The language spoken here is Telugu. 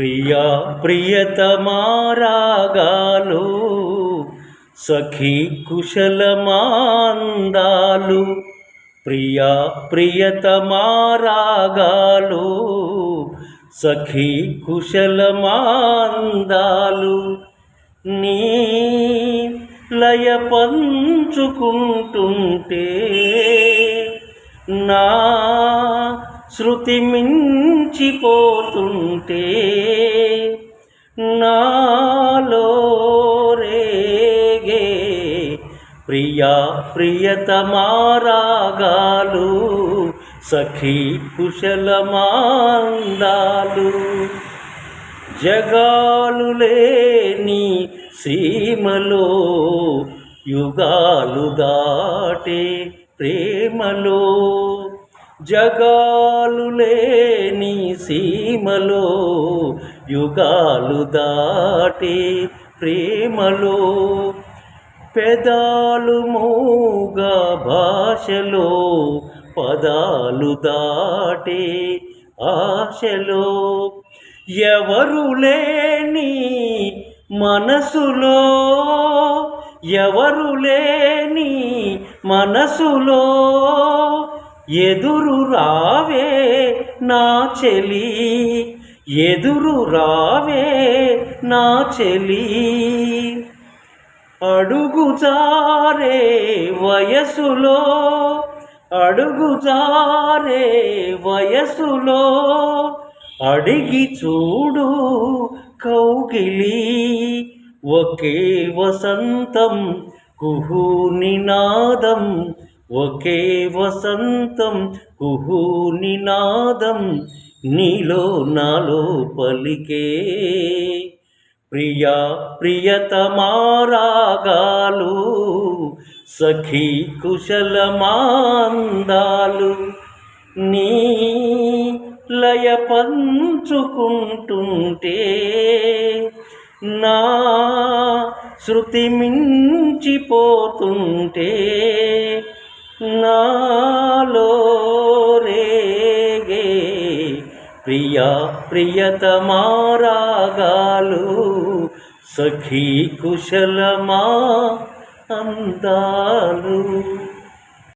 ప్రియా ప్రియతమా రాగాలు సఖీ కుశలమాందాలు. ప్రియా ప్రియతమా రాగాలు సఖీ కుశలమాందాలు. నీ లయ పంచుకుంటుంటే నా శృతి మించిపోతుంటే నాలో రేగే ప్రియా ప్రియతమా రాగాలు సఖీ కుశలమాందాలు. జగాలు లేని సీమలో యుగాలు దాటే ప్రేమలో, జగాలు లేని సీమలో యుగాలు దాటే ప్రేమలో, పెదాలు మూగా భాషలో పదాలు దాటే ఆశలో, ఎవరు లేని మనసులో ఎవరు లేని మనసులో ఎదురు రావే నా చెలి, ఎదురు రావే నా చెలి. అడుగుజారే వయసులో అడుగుజారే వయసులో అడిగి చూడు కౌగిలి. ఒకే వసంతం కుహూ నినాదం, ఒకే వసంతం కుహూ నినాదం నీలో నాలో పలికే. ప్రియా ప్రియతమా రాగాలు సఖీ కుశలమాందాలు. నీ లయ పంచుకుంటుంటే నా శృతి మించిపోతుంటే నాలో రేగే ప్రియా ప్రియతమా రాగాలు సఖీ కుశలమా అందాలు.